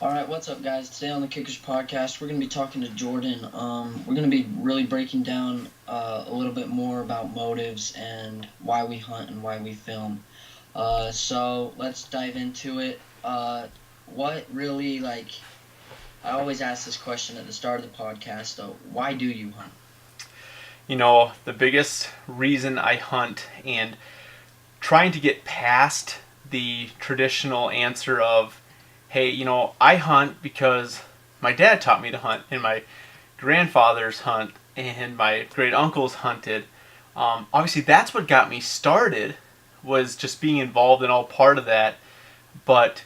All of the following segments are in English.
All right, what's up, guys? Today on the Kickers podcast, we're going to be talking to Jordan. We're going to be really breaking down a little bit more about motives and why we hunt and why we film. So let's dive into it. What really, I always ask this question at the start of the podcast, though. Why do you hunt? The biggest reason I hunt and trying to get past the traditional answer of, hey, I hunt because my dad taught me to hunt and my grandfathers hunt and my great uncles hunted. Obviously, that's what got me started, was just being involved in all part of that. But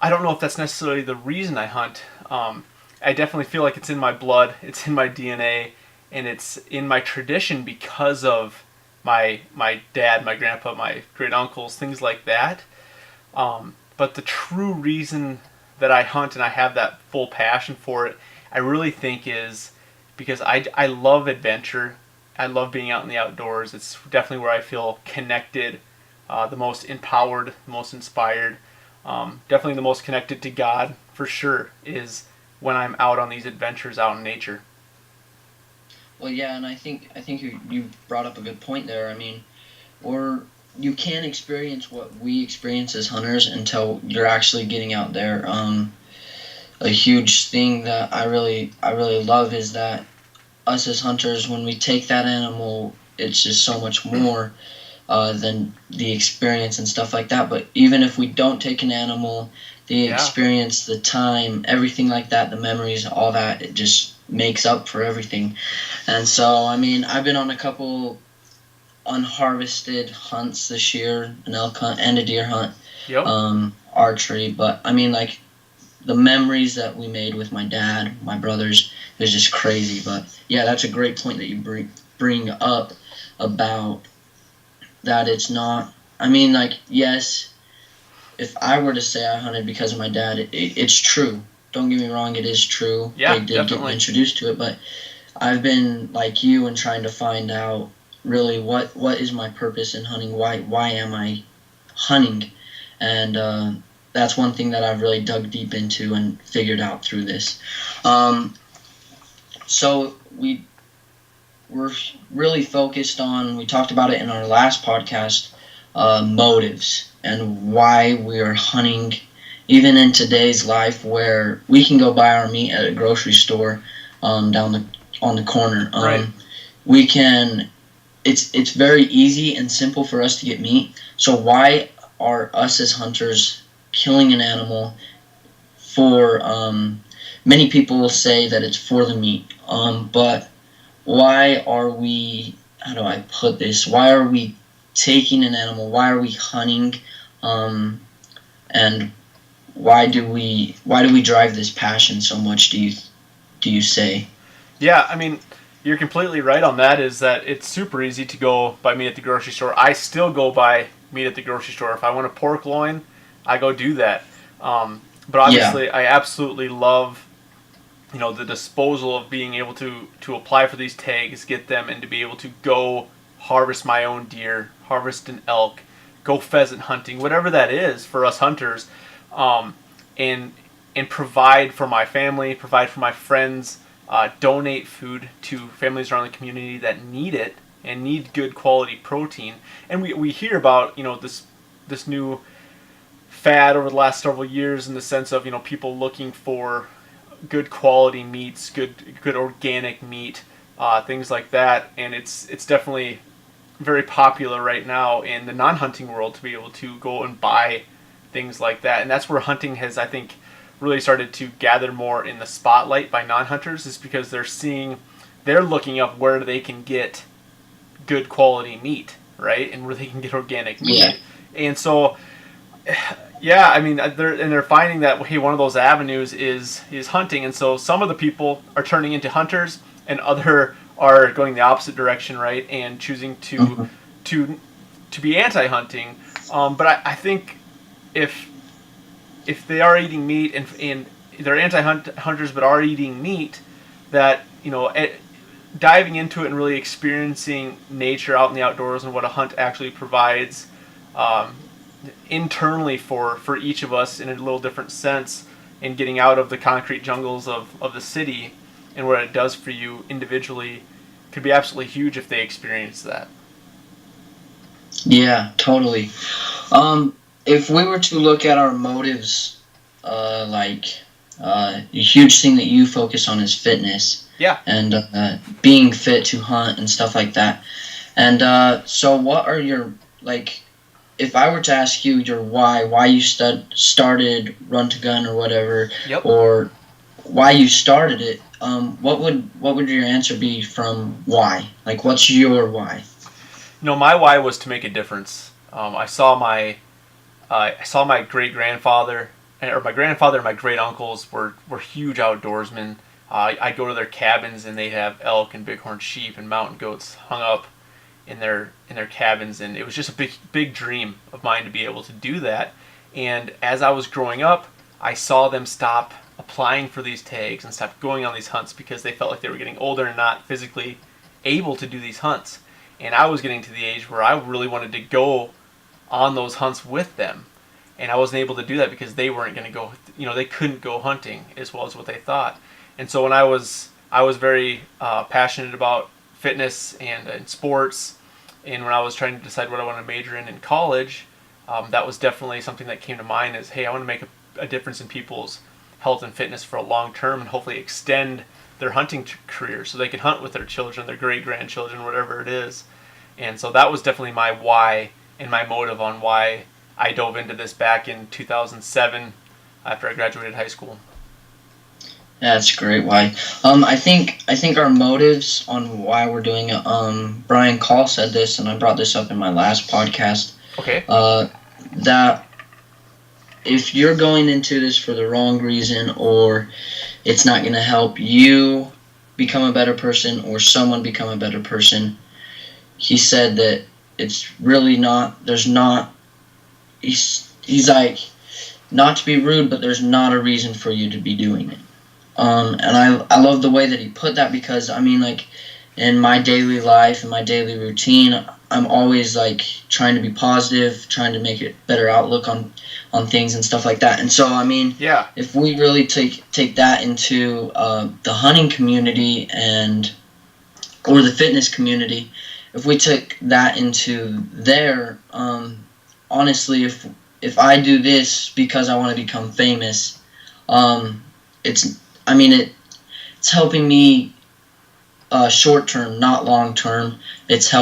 I don't know if that's necessarily the reason I hunt. I definitely feel like it's in my blood, it's in my DNA, and it's in my tradition because of my dad, my grandpa, my great uncles, things like that. But the true reason that I hunt and I have that full passion for it, I really think is because I love adventure. I love being out in the outdoors. It's definitely where I feel connected, the most empowered, the most inspired. Definitely the most connected to God for sure is when I'm out on these adventures out in nature. Well, yeah, and I think you brought up a good point there. I mean, or you can't experience what we experience as hunters until you're actually getting out there. A huge thing that I really love is that us as hunters, when we take that animal, it's just so much more than the experience and stuff like that. But even if we don't take an animal, the Yeah, experience, the time, everything like that, the memories, all that, it just makes up for everything. And so, I mean, I've been on a couple unharvested hunts this year, an elk hunt and a deer hunt, yep. archery. But I mean, like, the memories that we made with my dad, my brothers, is just crazy. But yeah, that's a great point that you bring up about that. It's not. I mean, like, yes, if I were to say I hunted because of my dad, it's true. Don't get me wrong, it is true. They Yeah, did get me definitely. introduced to it, but I've been like you and trying to find out really what is my purpose in hunting. Why am I hunting? And that's one thing that I've really dug deep into and figured out through this. Um, so we're really focused on. We talked about it in our last podcast, motives and why we are hunting. Even in today's life, where we can go buy our meat at a grocery store, down the on the corner. Right. We can. It's very easy and simple for us to get meat. So why are us as hunters killing an animal for? Many people will say that it's for the meat. But why are we? How do I put this? Why are we taking an animal? Why are we hunting? Um, and why do we drive this passion so much? Do you say? Yeah, I mean, you're completely right on that. Is that it's super easy to go buy meat at the grocery store. I still go buy meat at the grocery store. If I want a pork loin, I go do that. But Yeah, obviously, I absolutely love the disposal of being able to apply for these tags, get them, and to be able to go harvest my own deer, harvest an elk, go pheasant hunting, whatever that is for us hunters, um, and and provide for my family, provide for my friends, donate food to families around the community that need it and need good quality protein. And we hear about this new fad over the last several years in the sense of people looking for good quality meats, good organic meat, things like that, and it's definitely very popular right now in the non-hunting world to be able to go and buy things like that, and that's where hunting has, I think, really started to gather more in the spotlight by non-hunters, is because they're looking up where they can get good quality meat, right, and where they can get organic yeah, meat, and so yeah, I mean, they're finding that, hey, one of those avenues is hunting, and so some of the people are turning into hunters, and other are going the opposite direction, right, and choosing hmm to to be anti-hunting. But I think if if they are eating meat and they're anti-hunters but are eating meat, that diving into it and really experiencing nature out in the outdoors and what a hunt actually provides, um, internally for each of us in a little different sense, and getting out of the concrete jungles of the city and what it does for you individually could be absolutely huge if they experience that. Yeah, totally. If we were to look at our motives, like a huge thing that you focus on is fitness Yeah. and being fit to hunt and stuff like that. And so, what are your like? If I were to ask you your why you started Run to Gun or whatever, Yep. or why you started it, what would your answer be from why? Like, what's your why? My why was to make a difference. I saw my great grandfather, or my grandfather and my great uncles were huge outdoorsmen. I'd go to their cabins and they'd have elk and bighorn sheep and mountain goats hung up in their cabins, and it was just a big dream of mine to be able to do that. And as I was growing up, I saw them stop applying for these tags and stop going on these hunts because they felt like they were getting older and not physically able to do these hunts. And I was getting to the age where I really wanted to go on those hunts with them. And I wasn't able to do that because they weren't going to go, they couldn't go hunting as well as what they thought. And so when I was very passionate about fitness and sports, and when I was trying to decide what I wanted to major in college, that was definitely something that came to mind as, hey, I want to make a difference in people's health and fitness for a long term and hopefully extend their hunting career so they can hunt with their children, their great-grandchildren, whatever it is. And so that was definitely my why and my motive on why I dove into this back in 2007 after I graduated high school. Yeah, that's great. Why? I think our motives on why we're doing it. Brian Call said this, and I brought this up in my last podcast. Okay. That if you're going into this for the wrong reason, or it's not going to help you become a better person, or someone become a better person, he said that it's really not. There's not. He's like, not to be rude, but there's not a reason for you to be doing it. And I love the way that he put that because, I mean, like, in my daily life, in my daily routine, I'm always, like, trying to be positive, trying to make a better outlook on things and stuff like that. And so, I mean, yeah, if we really take that into the hunting community or the fitness community, if we took that into there, honestly, if I do this because I want to become famous, it's it's helping me short term, not long term. It's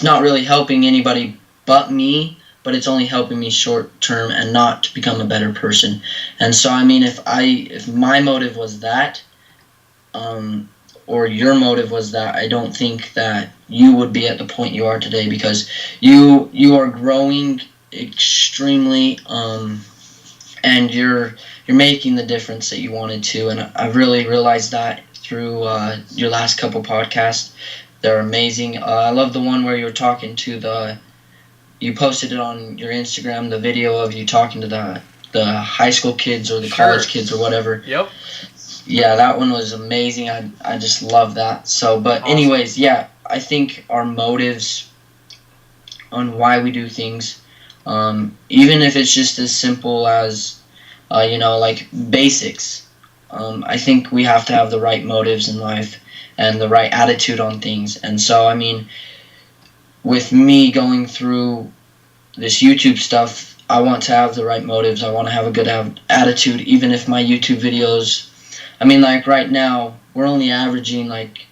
not really helping anybody but me, but it's only helping me short term and not to become a better person. And so, I mean, if my motive was that, or your motive was that, I don't think that you would be at the point you are today because you are growing extremely, and you're making the difference that you wanted to, and I really realized that through your last couple podcasts. They're amazing. I love the one where you were talking to you posted it on your Instagram, the video of you talking to the high school kids or the college kids or whatever. Yep. Yeah, that one was amazing. I just love that. So, but awesome. Anyways, yeah, I think our motives on why we do things, even if it's just as simple as, like basics. I think we have to have the right motives in life and the right attitude on things. And so, I mean, with me going through this YouTube stuff, I want to have the right motives. I want to have a good attitude, even if my YouTube videos, I mean, like right now, we're only averaging like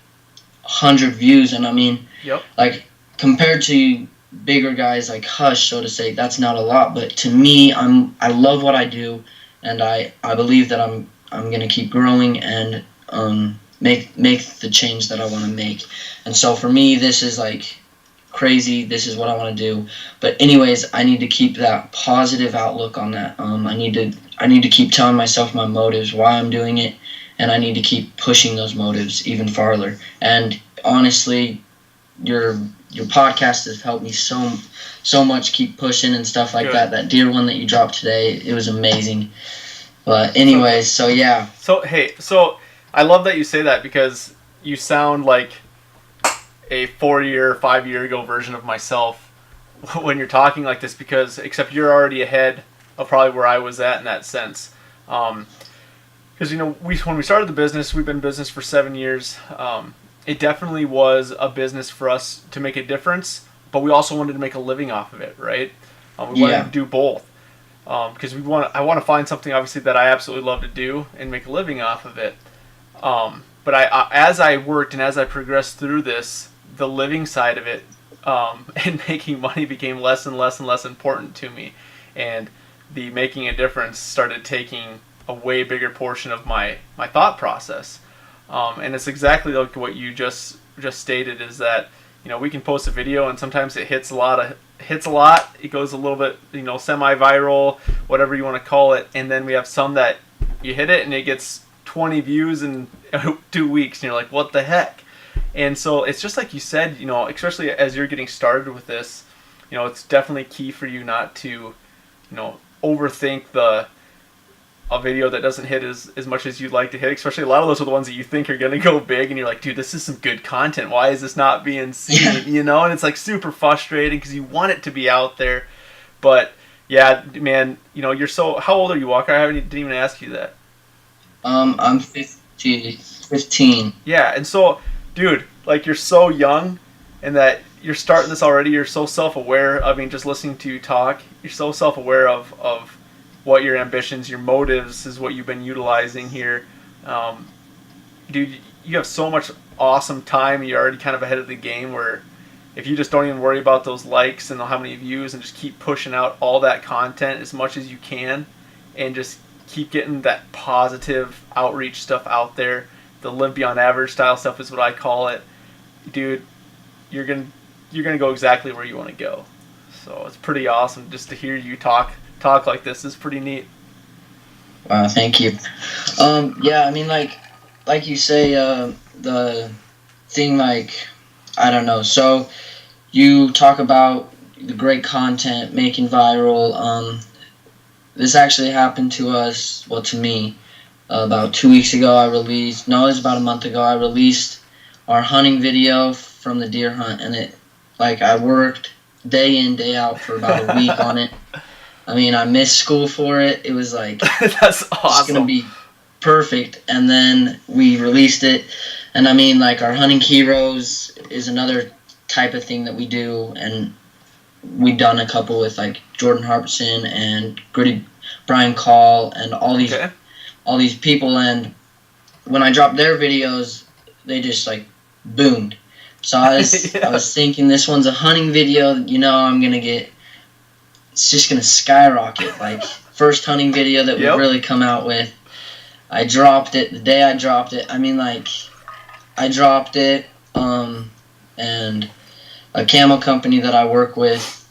100 views. And I mean, yep. Like compared to bigger guys like Hush, so to say, that's not a lot. But to me, I love what I do. And I believe that I'm gonna keep growing and make the change that I want to make. And so for me, this is like crazy. This is what I want to do. But anyways, I need to keep that positive outlook on that. I need to keep telling myself my motives, why I'm doing it, and I need to keep pushing those motives even farther. And honestly, your podcast has helped me so much keep pushing and stuff like Good. that. That deer one that you dropped today, it was amazing. But anyways, so yeah. So I love that you say that because you sound like a 4-year, 5-year ago version of myself when you're talking like this, because except you're already ahead of probably where I was at in that sense. Because when we started the business, we've been in business for 7 years. It definitely was a business for us to make a difference, but we also wanted to make a living off of it, right? We wanted to do both because I want to find something obviously that I absolutely love to do and make a living off of it. But as I worked and as I progressed through this, the living side of it and making money became less and less and less important to me, and the making a difference started taking a way bigger portion of my thought process. And it's exactly like what you just stated, is that we can post a video and sometimes it hits a lot, it goes a little bit semi-viral, whatever you want to call it, and then we have some that you hit it and it gets 20 views in 2 weeks and you're like, what the heck? And so it's just like you said, especially as you're getting started with this, it's definitely key for you not to overthink a video that doesn't hit as much as you'd like to hit. Especially a lot of those are the ones that you think are going to go big and you're like, dude, this is some good content, why is this not being seen? And it's like super frustrating because you want it to be out there. But yeah, man, you're how old are you, Walker? Didn't even ask you that. I'm 15. Yeah, and so, dude, like, you're so young, and that you're starting this already. You're so self-aware. I mean, just listening to you talk, you're so self-aware of what your ambitions, your motives is what you've been utilizing here. Dude, you have so much awesome time. You're already kind of ahead of the game, where if you just don't even worry about those likes and how many views and just keep pushing out all that content as much as you can and just keep getting that positive outreach stuff out there, the live beyond average style stuff is what I call it, dude, you're gonna go exactly where you want to go. So it's pretty awesome just to hear you talk like this. Is pretty neat. Wow, thank you. Yeah, I mean, like you say, the thing, like, I don't know. So you talk about the great content making viral. This actually happened to us, well, to me, about 2 weeks ago. It was about a month ago. I released our hunting video from the deer hunt, and I worked day in, day out for about a week on it. I mean, I missed school for it. It was like, that's awesome. It's going to be perfect. And then we released it. And I mean, like, our hunting heroes is another type of thing that we do. And we done a couple with, like, Jordan Harpson and Gritty Brian Call and all these people. And when I dropped their videos, they just, like, boomed. So I was thinking, this one's a hunting video. I'm going to get... It's just going to skyrocket. Like, first hunting video that we've really come out with. I dropped it the day I dropped it. I mean, like, I dropped it, and a camo company that I work with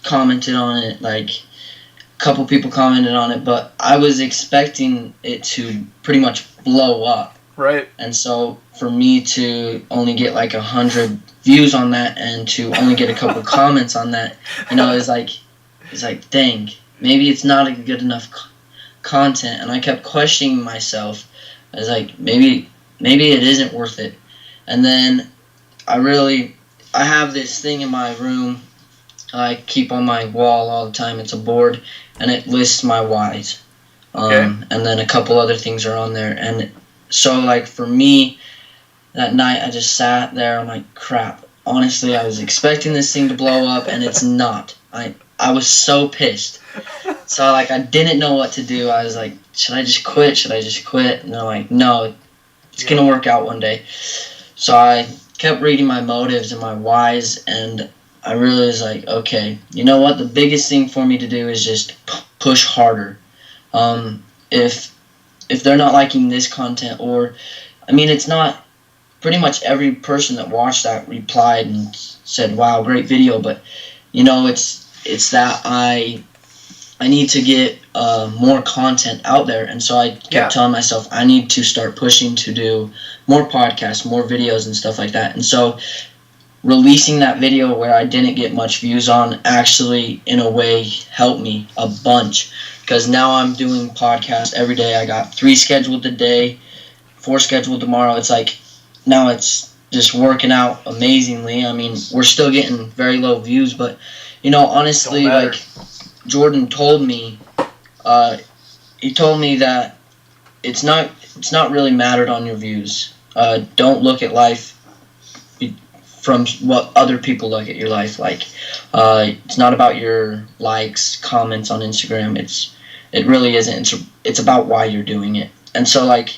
commented on it. Like, a couple people commented on it, but I was expecting it to pretty much blow up. Right. And so for me to only get like 100 views on that and to only get a couple comments on that, it's like, dang, maybe it's not a good enough content. And I kept questioning myself. I was like, maybe it isn't worth it. And then I have this thing in my room I keep on my wall all the time. It's a board, and it lists my whys. And then a couple other things are on there. And so, like, for me, that night I just sat there. I'm like, crap. Honestly, I was expecting this thing to blow up, and it's not. I was so pissed. So, like, I didn't know what to do. I was like, should I just quit? And they're like, no, it's going to work out one day. So I kept reading my motives and my whys, and I really was like, okay, you know what? The biggest thing for me to do is just push harder. If they're not liking this content, or, I mean, it's not, pretty much every person that watched that replied and said, wow, great video, but, it's that I need to get more content out there. And so I kept telling myself, I need to start pushing to do more podcasts, more videos and stuff like that. And so releasing that video where I didn't get much views on actually, in a way, helped me a bunch. Because now I'm doing podcasts every day. I got 3 scheduled today, 4 scheduled tomorrow. It's like, now it's just working out amazingly. I mean, we're still getting very low views, but, honestly, like, Jordan told me he told me that it's not really mattered on your views. Don't look at life from what other people look at your life like. It's not about your likes, comments on Instagram. It really isn't. It's about why you're doing it. And so like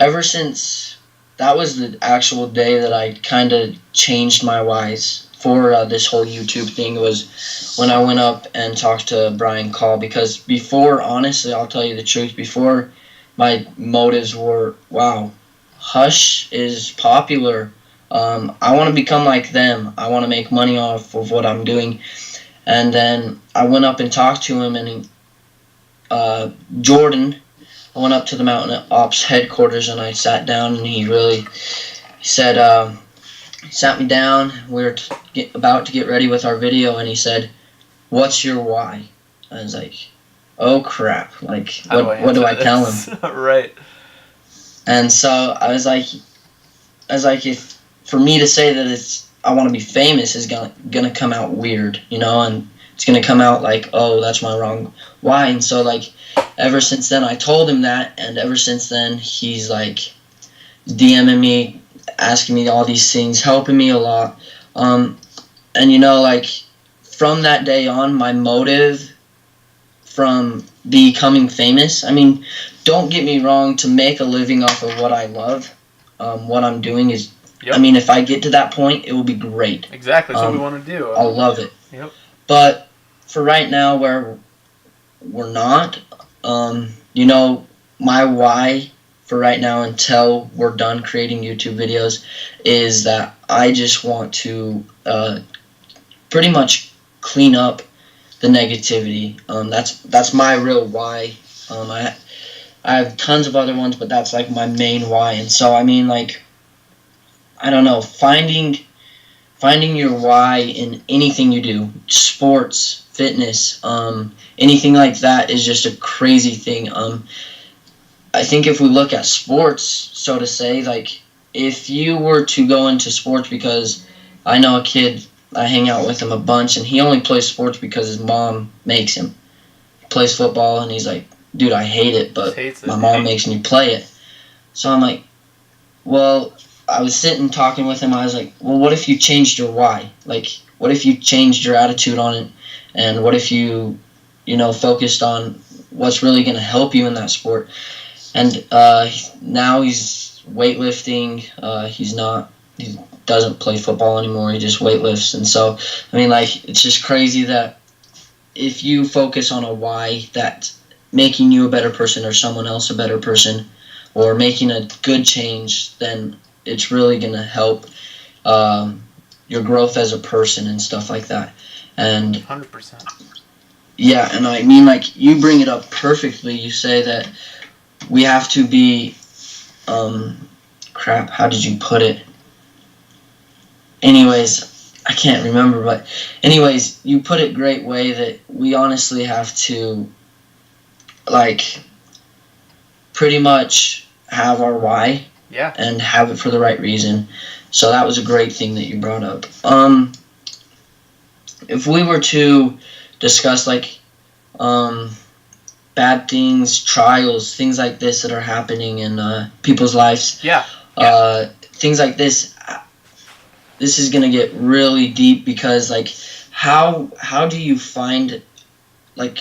ever since that was the actual day that I kind of changed my whys for this whole YouTube thing was when I went up and talked to Brian Call, because before, honestly, I'll tell you the truth, before my motives were, wow, Hush is popular. I want to become like them. I want to make money off of what I'm doing. And then I went up and talked to him, and Jordan, I went up to the Mountain Ops headquarters and I sat down, and he said, he sat me down. We were about to get ready with our video, and he said, "What's your why?" I was like, "Oh crap! Like, what do I tell him?" Right. And so I was like, if for me to say that I want to be famous is gonna come out weird, and it's gonna come out like, oh, that's my wrong why. And so like, ever since then, I told him that, and ever since then, he's like DMing me, asking me all these things, helping me a lot. And like from that day on, my motive from becoming famous. I mean, don't get me wrong, to make a living off of what I love, what I'm doing is, Yep. I mean, if I get to that point, it will be great. Exactly. That's what we want to do. I'll love it. Yep. But for right now, where we're not, my why for right now until we're done creating YouTube videos is that I just want to pretty much clean up the negativity. That's my real why. I have tons of other ones, but that's like my main why. And so I mean, like, I don't know, finding your why in anything you do, sports, fitness, anything like that is just a crazy thing. I think if we look at sports, so to say, like, if you were to go into sports, because I know a kid, I hang out with him a bunch, and he only plays sports because his mom makes him. He plays football, and he's like, dude, I hate it, but my mom makes me play it. So I'm like, well, I was sitting talking with him, I was like, well, what if you changed your why? Like, what if you changed your attitude on it, and what if you, focused on what's really going to help you in that sport? And now he's weightlifting. He doesn't play football anymore. He just weightlifts. And so, I mean, like, it's just crazy that if you focus on a why that's making you a better person or someone else a better person or making a good change, then it's really going to help your growth as a person and stuff like that. And 100%. Yeah, and I mean, like, you bring it up perfectly. You say that we have to be, crap, how did you put it? Anyways, I can't remember, but anyways, you put it great way that we honestly have to, like, pretty much have our why. Yeah. And have it for the right reason. So that was a great thing that you brought up. If we were to discuss, like, bad things, trials, things like this that are happening in people's lives. Yeah. Things like this. This is gonna get really deep because, like, how do you find, like,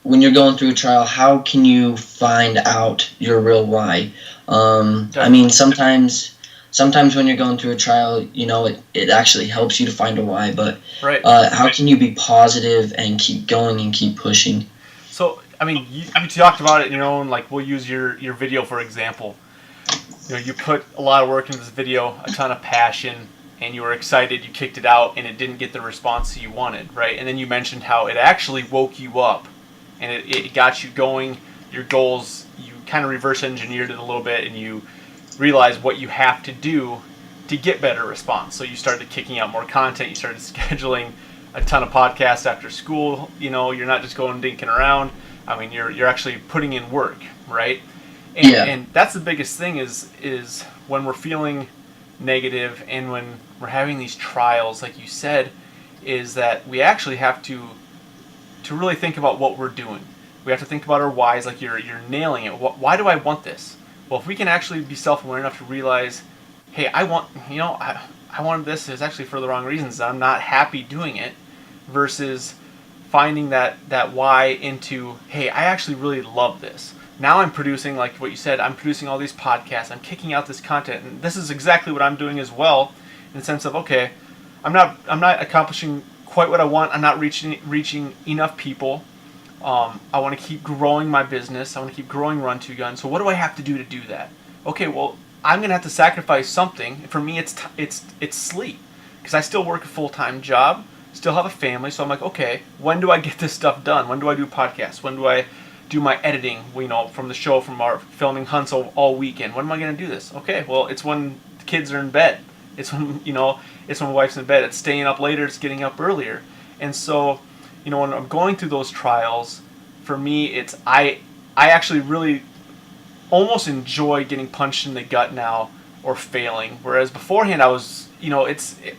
when you're going through a trial, how can you find out your real why? I mean, sometimes when you're going through a trial, it actually helps you to find a why. But right. How can you be positive and keep going and keep pushing? So, I mean, you talked about it, and like, we'll use your video for example. You put a lot of work into this video, a ton of passion, and you were excited, you kicked it out, and it didn't get the response you wanted, right? And then you mentioned how it actually woke you up, and it got you going, your goals, you kind of reverse engineered it a little bit, and you realized what you have to do to get better response. So you started kicking out more content, you started scheduling a ton of podcasts after school, you're not just going dinking around. I mean, you're actually putting in work, right? And, Yeah. And that's the biggest thing is when we're feeling negative and when we're having these trials, like you said, is that we actually have to really think about what we're doing. We have to think about our whys. Like you're nailing it. Why do I want this? Well, if we can actually be self-aware enough to realize, hey, I wanted this. It's actually for the wrong reasons. I'm not happy doing it. Versus finding that why into, hey, I actually really love this. Now I'm producing, like what you said, I'm producing all these podcasts. I'm kicking out this content, and this is exactly what I'm doing as well, in the sense of, okay, I'm not accomplishing quite what I want. I'm not reaching enough people. I want to keep growing my business. I want to keep growing Run Two Gun. So what do I have to do to do that? Okay, well, I'm gonna have to sacrifice something. For me, it's sleep, because I still work a full-time job, still have a family. So I'm like, okay, when do I get this stuff done? When do I do podcasts? When do I do my editing? From the show, from our filming hunts all weekend. When am I gonna do this? Okay, well, it's when the kids are in bed. It's when it's when my wife's in bed. It's staying up later. It's getting up earlier. And so, when I'm going through those trials, for me, it's I actually really almost enjoy getting punched in the gut now or failing. Whereas beforehand, I was,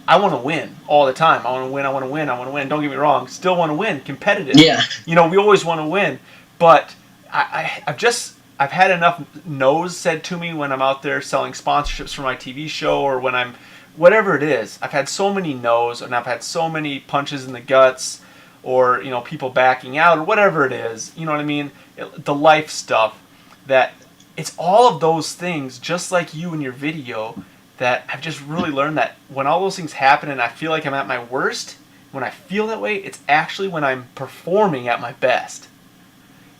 I want to win all the time. I want to win. I want to win. I want to win. Don't get me wrong. Still want to win. Competitive. Yeah. We always want to win. But I've had enough no's said to me when I'm out there selling sponsorships for my TV show, or when I'm, whatever it is. I've had so many no's, and I've had so many punches in the guts, or people backing out, or whatever it is. You know what I mean? The life stuff, that it's all of those things, just like you in your video, that I've just really learned that when all those things happen and I feel like I'm at my worst, when I feel that way, it's actually when I'm performing at my best.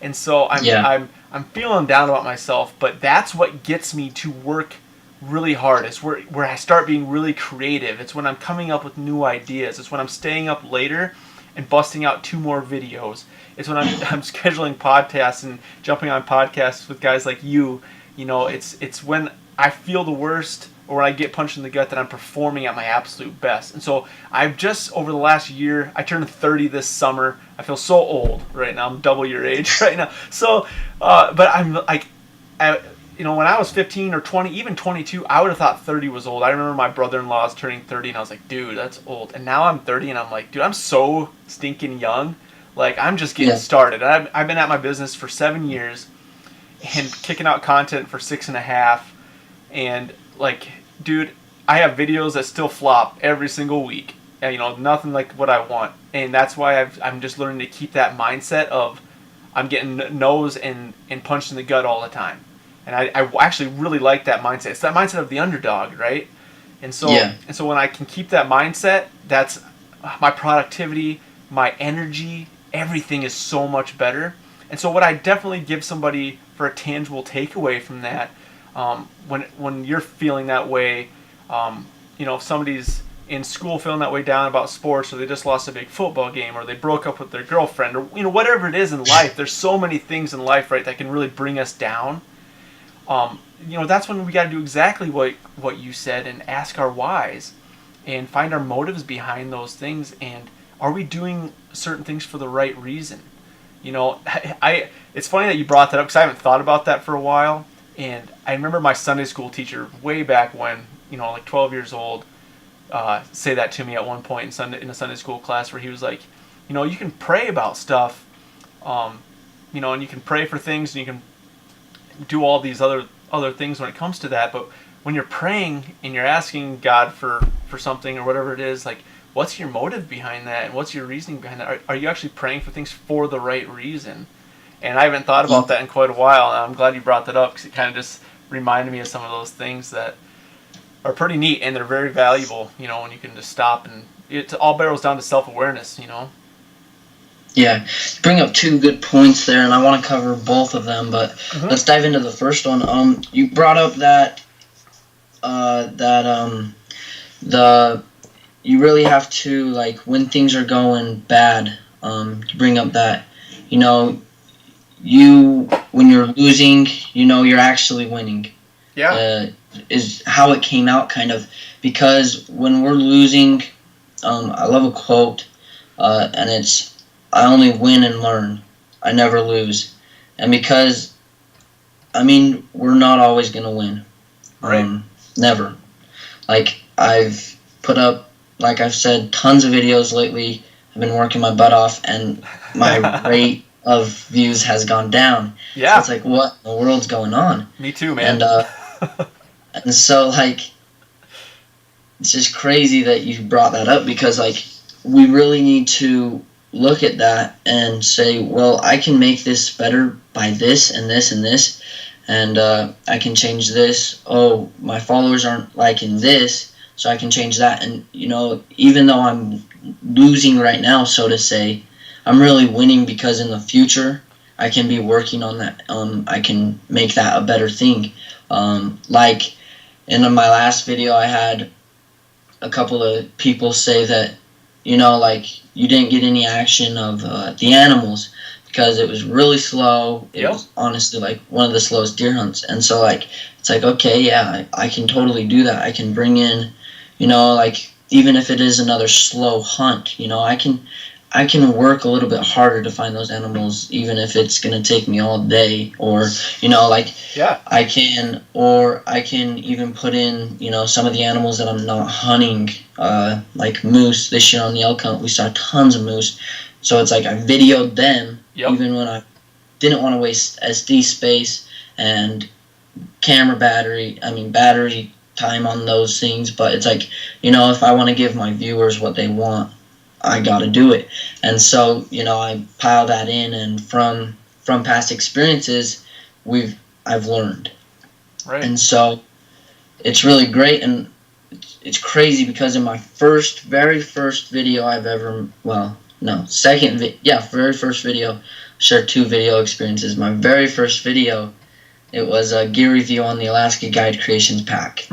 And so I'm feeling down about myself, but that's what gets me to work really hard. It's where I start being really creative. It's when I'm coming up with new ideas. It's when I'm staying up later and busting out 2 more videos. It's when I'm scheduling podcasts and jumping on podcasts with guys like you. It's when I feel the worst, or when I get punched in the gut, that I'm performing at my absolute best. And so I've just, over the last year, I turned 30 this summer. I feel so old right now. I'm double your age right now. So, but I'm like, when I was 15 or 20, even 22, I would have thought 30 was old. I remember my brother-in-law was turning 30, and I was like, dude, that's old. And now I'm 30, and I'm like, dude, I'm so stinking young. Like, I'm just getting started. I've been at my business for 7 years and kicking out content for 6.5. And, like, dude, I have videos that still flop every single week. And, nothing like what I want. And that's why I'm just learning to keep that mindset of I'm getting no's and punched in the gut all the time. And I actually really like that mindset. It's that mindset of the underdog, right? And so when I can keep that mindset, that's my productivity, my energy, everything is so much better. And so what I definitely give somebody for a tangible takeaway from that, when you're feeling that way, if somebody's in school feeling that way down about sports, or they just lost a big football game, or they broke up with their girlfriend, or whatever it is in life, there's so many things in life, right, that can really bring us down. That's when we got to do exactly what you said, and ask our whys and find our motives behind those things. And are we doing certain things for the right reason? It's funny that you brought that up, because I haven't thought about that for a while. And I remember my Sunday school teacher way back when, like 12 years old, say that to me at one point in a Sunday school class, where he was like, you can pray about stuff, and you can pray for things, and you can do all these other things when it comes to that. But when you're praying and you're asking God for something, or whatever it is, like, what's your motive behind that, and what's your reasoning behind that? Are you actually praying for things for the right reason? And I haven't thought about that in quite a while, and I'm glad you brought that up, because it kind of just reminded me of some of those things that are pretty neat, and they're very valuable, when you can just stop. And it all barrels down to self-awareness, Yeah, you bring up 2 good points there, and I want to cover both of them, but let's dive into the first one. You brought up that you really have to, like, when things are going bad, you bring up that, when you're losing, you're actually winning. Yeah. Is how it came out, kind of, because when we're losing, I love a quote, and it's, I only win and learn. I never lose. And because, we're not always going to win. Right. Never. Like, I've put up, like I've said, tons of videos lately. I've been working my butt off, and my rate of views has gone down. So Yeah. it's like, what in the world's going on? Me too, man. And and so like it's just crazy that you brought that up, because like we really need to look at that and say, well, I can make this better by this and this and this, and I can change this. Oh, my followers aren't liking this, so I can change that. And even though I'm losing right now, so to say, I'm really winning, because in the future I can be working on that. I can make that a better thing. Like in my last video, I had a couple of people say that, like you didn't get any action of the animals because it was really slow. It Yep. was honestly like one of the slowest deer hunts. And so like it's like, okay, yeah, I can totally do that. I can bring in, like even if it is another slow hunt, I can work a little bit harder to find those animals, even if it's gonna take me all day. Or like Yeah. I can even put in, some of the animals that I'm not hunting, like moose. This year on the elk hunt, we saw tons of moose. So it's like I videoed them, Yep. even when I didn't want to waste SD space and battery time on those things. But it's like, if I want to give my viewers what they want, I got to do it. And so, I pile that in, and from past experiences, I've learned. Right. And so it's really great, and it's crazy because in my very first video I've ever, well, no, very first video, shared 2 video experiences. My very first video, it was a gear review on the Alaska Guide Creations pack.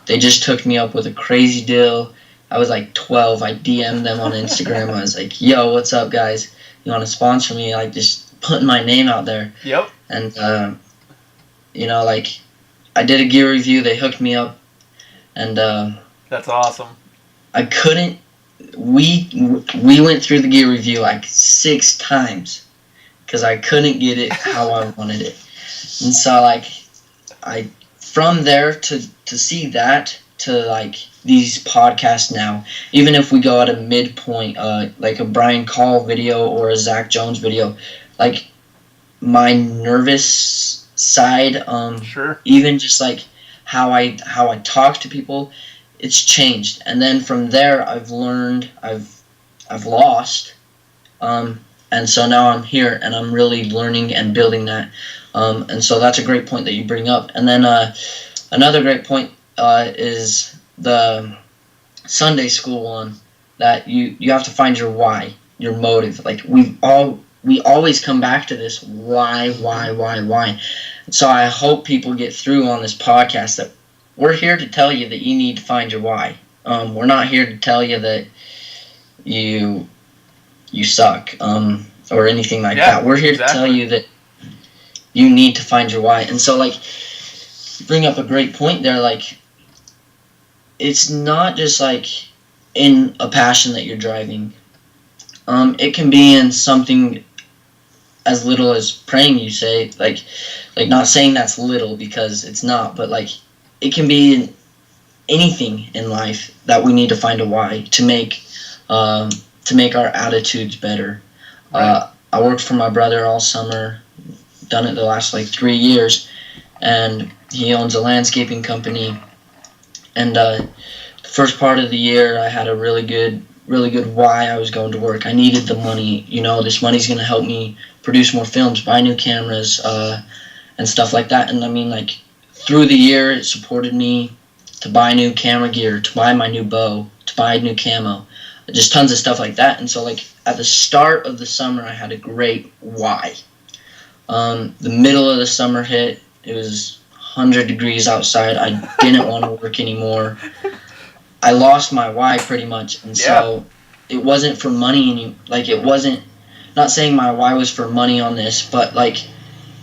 They just took me up with a crazy deal. I was like 12. I DM'd them on Instagram. I was like, yo, what's up, guys? You want to sponsor me? Like, just putting my name out there. Yep. And, like, I did a gear review. They hooked me up. And That's awesome. I couldn't. We went through the gear review like 6 times because I couldn't get it how I wanted it. And so, like, from there to see that to like these podcasts now, even if we go at a midpoint, like a Brian Call video or a Zach Jones video, like my nervous side, Sure. even just like how I talk to people, it's changed. And then from there, I've learned, I've lost, and so now I'm here and I'm really learning and building that. And so that's a great point that you bring up. And then another great point is the Sunday school one, that you have to find your why, your motive. Like we always come back to this why. So I hope people get through on this podcast that we're here to tell you that you need to find your why. We're not here to tell you that you suck, or anything like that. We're here to tell you that you need to find your why. And so, like, you bring up a great point there. Like, it's not just like in a passion that you're driving. It can be in something as little as praying. You say, like not saying that's little because it's not, but like it can be in anything in life that we need to find a why to make our attitudes better. Right. I worked for my brother all summer, done it the last like 3 years, and he owns a landscaping company. And the first part of the year, I had a really good why I was going to work. I needed the money. This money's going to help me produce more films, buy new cameras, and stuff like that. And I mean, like, through the year, it supported me to buy new camera gear, to buy my new bow, to buy new camo, just tons of stuff like that. And so, like, at the start of the summer, I had a great why. The middle of the summer hit. It was 100 degrees outside. I didn't want to work anymore. I lost my why pretty much. And so it wasn't for money. It wasn't, not saying my why was for money on this, but like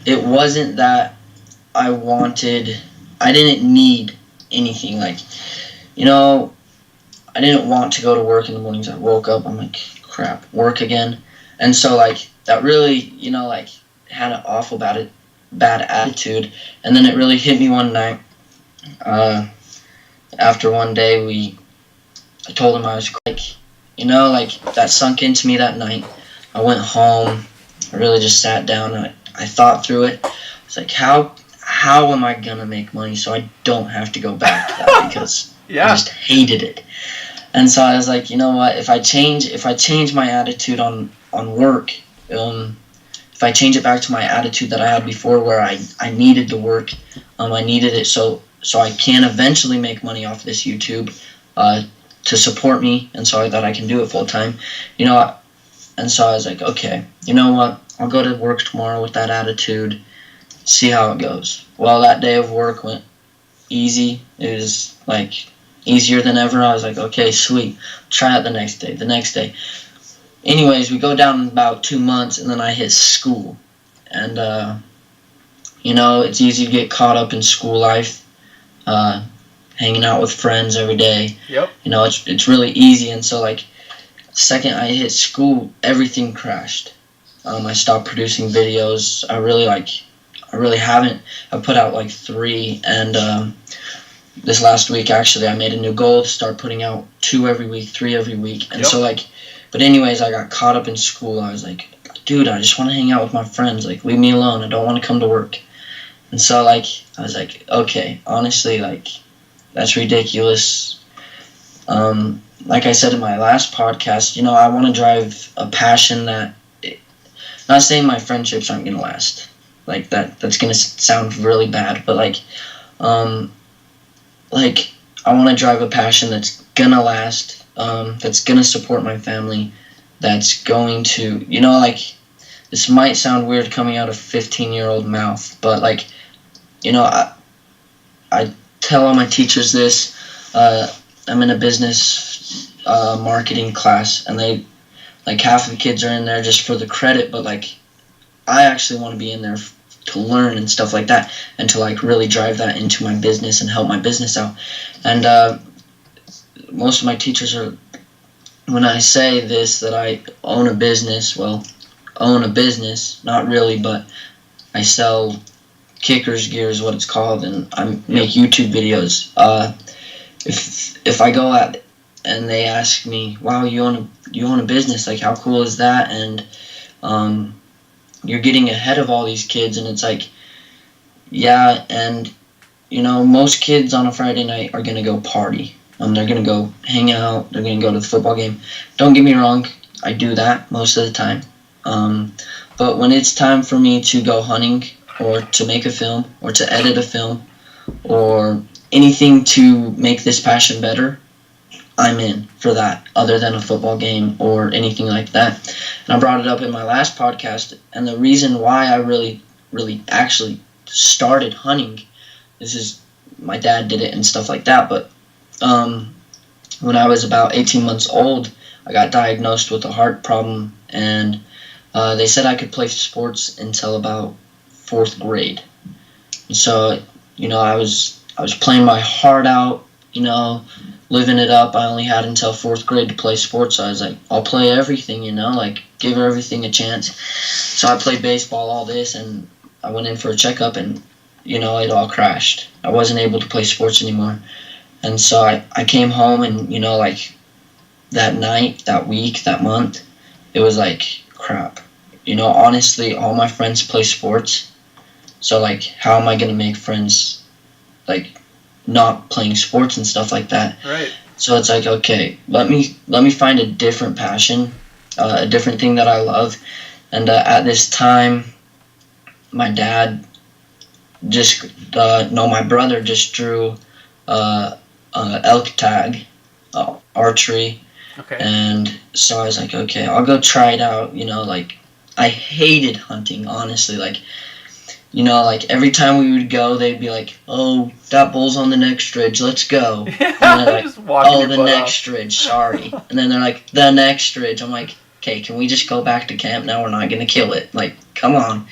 it wasn't that I didn't need anything. Like, I didn't want to go to work in the mornings. I woke up, I'm like, crap, work again. And so like that really, like had an awful bad attitude. And then it really hit me one night. After one day, I told him I was like, like that sunk into me that night. I went home, I really just sat down and I thought through it. It's like, how am I gonna make money so I don't have to go back to that, because I Yeah. just hated it. And so I was like, you know what? If I change my attitude on work, if I change it back to my attitude that I had before, where I needed the work, I needed it so I can eventually make money off this YouTube, uh, to support me, and so that I can do it full time. You know, and so I was like, okay, you know what? I'll go to work tomorrow with that attitude, see how it goes. Well, that day of work went easy. It was like easier than ever. I was like, okay, sweet. Try it the next day, the next day. Anyways, we go down about 2 months, and then I hit school. And, it's easy to get caught up in school life, uh, hanging out with friends every day. Yep. It's really easy. And so, like, second I hit school, everything crashed. I stopped producing videos. I really haven't. I put out like 3, and this last week actually I made a new goal to start putting out 2 every week, 3 every week. And Yep. so but anyways, I got caught up in school. I was like, dude, I just want to hang out with my friends. Like, leave me alone. I don't want to come to work. And so I was like, okay, honestly, that's ridiculous. Like I said in my last podcast, I want to drive a passion that. Not saying my friendships aren't gonna last. Like that's gonna sound really bad, but um, I want to drive a passion that's gonna last. That's gonna support my family. That's going to, this might sound weird coming out of 15-year-old mouth, but I tell all my teachers this. I'm in a business marketing class, and they half of the kids are in there just for the credit, but I actually want to be in there to learn and stuff like that, and to really drive that into my business and help my business out. And most of my teachers are, when I say this, that I own a business, not really, but I sell kickers gear is what it's called, and I make YouTube videos. If I go out and they ask me, wow, you own a business, like, how cool is that? And you're getting ahead of all these kids, and it's like, yeah. And most kids on a Friday night are gonna go party. They're gonna go hang out, they're gonna go to the football game. Don't get me wrong, I do that most of the time, but when it's time for me to go hunting, or to make a film, or to edit a film, or anything to make this passion better, I'm in for that, other than a football game or anything like that. And I brought it up in my last podcast, and the reason why I really, really actually started hunting, this is, my dad did it and stuff like that, but when I was about 18 months old, I got diagnosed with a heart problem, and they said I could play sports until about 4th grade. And so, I was playing my heart out, living it up. I only had until 4th grade to play sports, so I was like, I'll play everything, give everything a chance. So I played baseball, all this, and I went in for a checkup, and, it all crashed. I wasn't able to play sports anymore. And so I came home, and, that night, that week, that month, it was like, crap. Honestly, all my friends play sports, so, how am I going to make friends, not playing sports and stuff like that? Right. So it's like, okay, let me find a different passion, a different thing that I love. And at this time, my dad my brother just drew elk tag, archery. Okay. And so I was like, okay, I'll go try it out. I hated hunting, honestly. Every time we would go, they'd be like, oh, that bull's on the next ridge, let's go. And they're like, Just walking oh, your the butt next ridge, sorry. And then they're like, the next ridge. I'm like, okay, can we just go back to camp now? We're not going to kill it. Come on.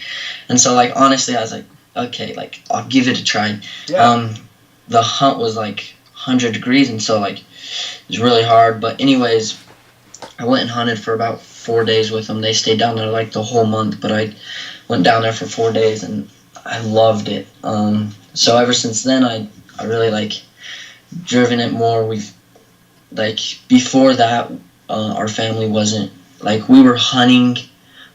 And so, honestly, I was like, okay, I'll give it a try. Yeah. The hunt was 100 degrees, and so it was really hard. But anyways, I went and hunted for about 4 days with them. They stayed down there the whole month, but I went down there for 4 days, and I loved it. So ever since then, I really driven it more. We've before that, our family wasn't we were hunting,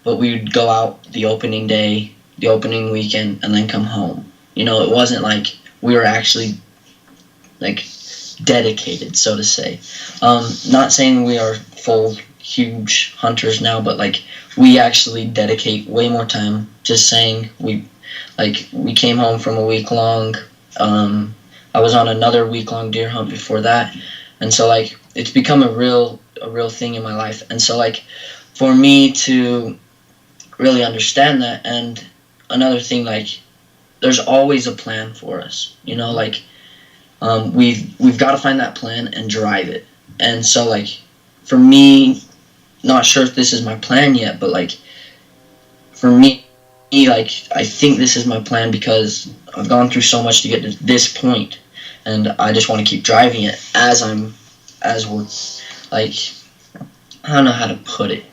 but we would go out the opening day, the opening weekend, and then come home. It wasn't like we were actually like dedicated, so to say. Not saying we are full huge hunters now, but like we actually dedicate way more time. Just saying, we came home from a week long. I was on another week long deer hunt before that, and so like it's become a real thing in my life. And so like for me to really understand that, and another thing, like there's always a plan for us. Like we've got to find that plan and drive it. And so like for me, not sure if this is my plan yet, but like for me, like I think this is my plan because I've gone through so much to get to this point, and I just want to keep driving it as we're like, I don't know how to put it.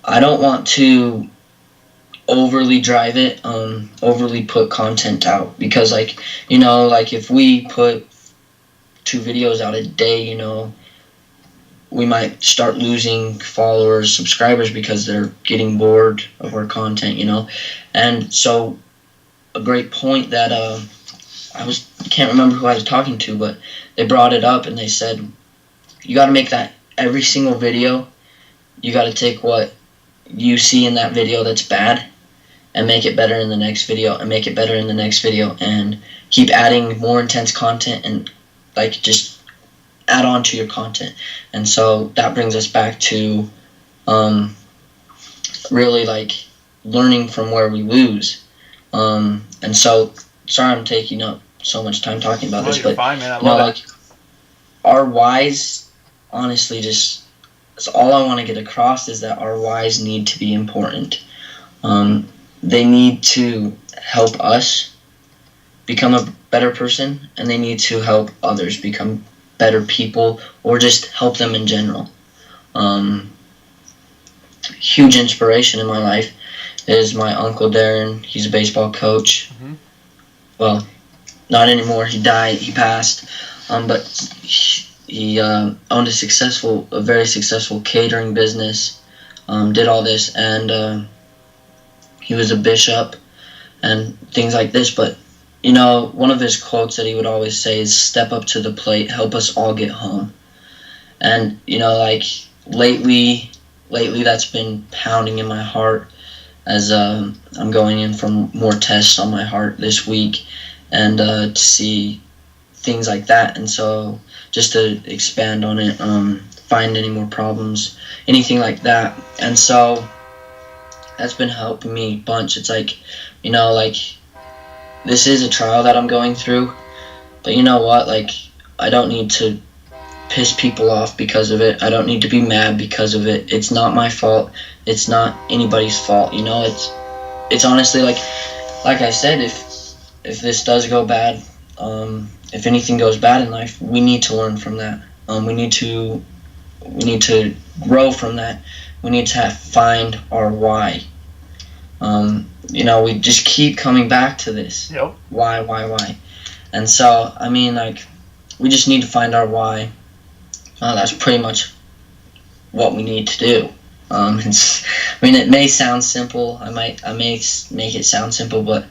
I don't want to overly drive it, overly put content out, because like like if we put 2 videos out a day, we might start losing followers, subscribers, because they're getting bored of our content. And so a great point that can't remember who I was talking to, but they brought it up and they said you got to make that every single video. You got to take what you see in that video that's bad and make it better in the next video, and make it better in the next video, and keep adding more intense content, and like just add on to your content. And so that brings us back to really like learning from where we lose. And so sorry I'm taking up so much time talking about this, you're but fine, man. I love like our whys, honestly, just that's all I want to get across, is that our whys need to be important. They need to help us become a better person, and they need to help others become better people, or just help them in general. Huge inspiration in my life is my uncle Darren. He's a baseball coach. Mm-hmm. Well, not anymore. He died. He passed. But he owned a very successful catering business. Did all this, and he was a bishop and things like this. But one of his quotes that he would always say is, "Step up to the plate, help us all get home." And like lately that's been pounding in my heart, as I'm going in for more tests on my heart this week, and to see things like that. And so just to expand on it, find any more problems, anything like that. And so that's been helping me a bunch. It's like, like this is a trial that I'm going through, but you know what? Like I don't need to piss people off because of it. I don't need to be mad because of it. It's not my fault. It's not anybody's fault. It's honestly like I said, if this does go bad, if anything goes bad in life, we need to learn from that. We need to grow from that. We need to find our why. We just keep coming back to this. Yep. Why? And so, I mean, like, we just need to find our why. That's pretty much what we need to do. It may sound simple. I may make it sound simple, but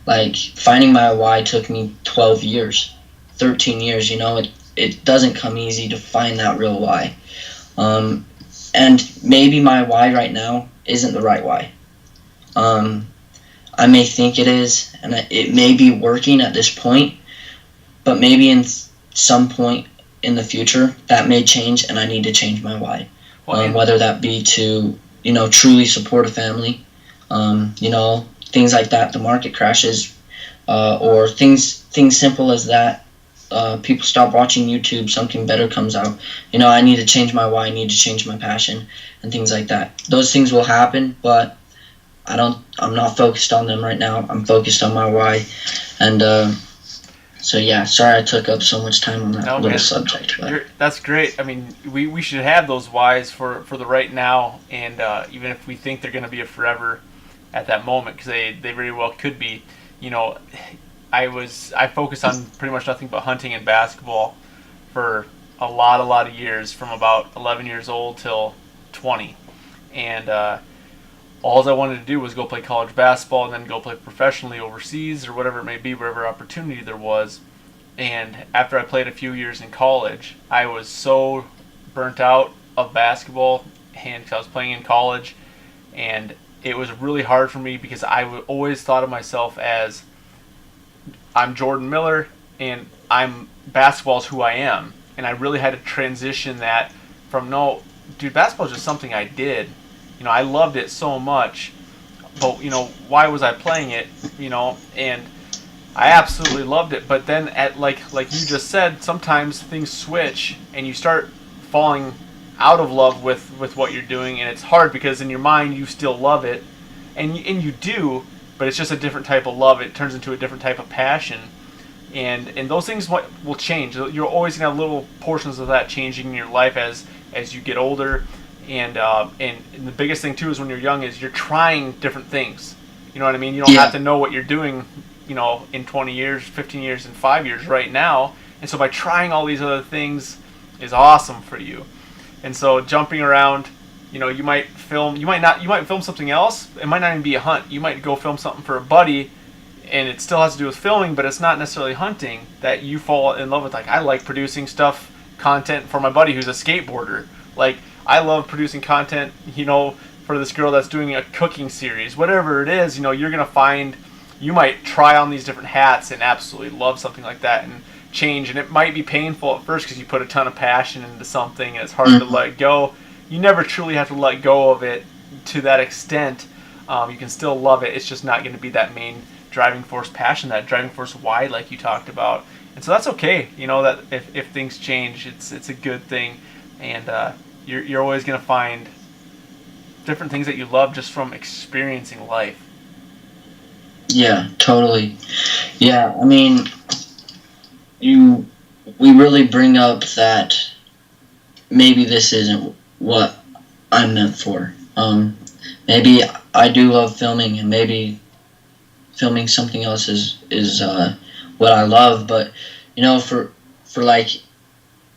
like finding my why took me 12 years, 13 years. It doesn't come easy to find that real why. And maybe my why right now isn't the right why. I may think it is, and it may be working at this point, but maybe in some point in the future that may change, and I need to change my why. Whether that be to truly support a family, things like that. The market crashes, or things simple as that. People stop watching YouTube, something better comes out. I need to change my why. I need to change my passion, and things like that. Those things will happen, but I'm not focused on them right now. I'm focused on my why. And so yeah, sorry I took up so much time on that little subject. But that's great. I mean, we should have those whys for the right now, and even if we think they're going to be a forever at that moment, because they very well could be. I focused on pretty much nothing but hunting and basketball for a lot of years, from about 11 years old till 20, and all I wanted to do was go play college basketball and then go play professionally overseas or whatever it may be, whatever opportunity there was. And after I played a few years in college, I was so burnt out of basketball, and 'cause I was playing in college, and it was really hard for me because always thought of myself as I'm Jordan Miller, and I'm basketball is who I am, and I really had to transition that from no, dude, basketball is just something I did. I loved it so much, but why was I playing it? And I absolutely loved it. But then at like you just said, sometimes things switch and you start falling out of love with what you're doing, and it's hard because in your mind you still love it, and you do, but it's just a different type of love. It turns into a different type of passion, and those things will change. You're always gonna have little portions of that changing in your life as you get older, and the biggest thing too is when you're young is you're trying different things. You know what I mean? You don't have to know what you're doing, in 20 years, 15 years, and 5 years right now. And so by trying all these other things is awesome for you. And so jumping around, you might film something else. It might not even be a hunt. You might go film something for a buddy, and it still has to do with filming, but it's not necessarily hunting that you fall in love with. Like, I like producing content for my buddy who's a skateboarder. Like, I love producing content, for this girl that's doing a cooking series. Whatever it is, you're going to find, you might try on these different hats and absolutely love something like that and change. And it might be painful at first because you put a ton of passion into something and it's hard to let go. You never truly have to let go of it to that extent. You can still love it. It's just not going to be that main driving force passion, that driving force why, like you talked about. And so that's okay. That if things change, it's a good thing. And you're always going to find different things that you love just from experiencing life. Yeah, totally. Yeah, I mean, we really bring up that maybe this isn't what I'm meant for. Maybe I do love filming, and maybe filming something else is what I love. But for like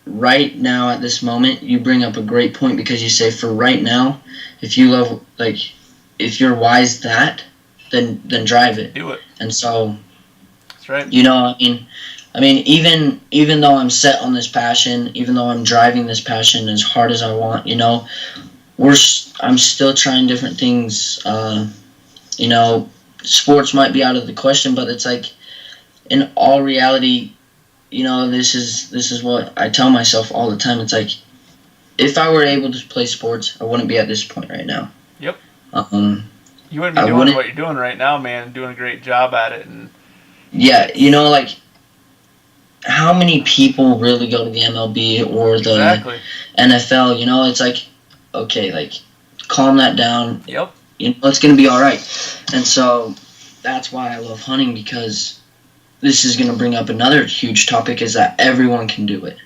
right now at this moment, you bring up a great point because you say for right now, if you love, like, if you're wise that, then drive it. Do it. And so that's right. I mean, even though I'm set on this passion, even though I'm driving this passion as hard as I want, I'm still trying different things. Sports might be out of the question, but it's like, in all reality, this is what I tell myself all the time. It's like, if I were able to play sports, I wouldn't be at this point right now. Yep. You wouldn't be doing what you're doing right now, man. Doing a great job at it, and yeah, like, how many people really go to the MLB or the NFL? It's like, okay, like, calm that down. Yep. It's gonna be all right. And so that's why I love hunting, because this is gonna bring up another huge topic: is that everyone can do it.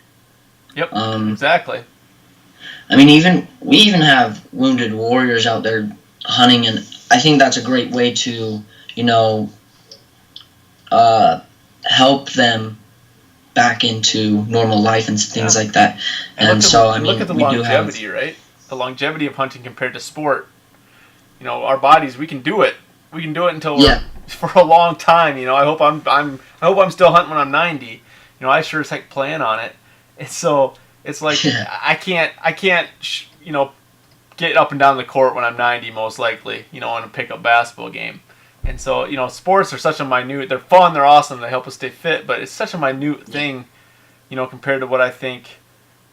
Yep. Exactly. I mean, we even have wounded warriors out there hunting, and I think that's a great way to, help them back into normal life and things like that. And look at the longevity, right? The longevity of hunting compared to sport. Our bodies, we can do it. We can do it until for a long time. I hope I'm still hunting when I'm 90. I sure as heck plan on it. And so it's like I can't get up and down the court when I'm 90 most likely. In a pickup basketball game. And so sports are such a minute. They're fun. They're awesome. They help us stay fit. But it's such a minute thing, compared to what I think,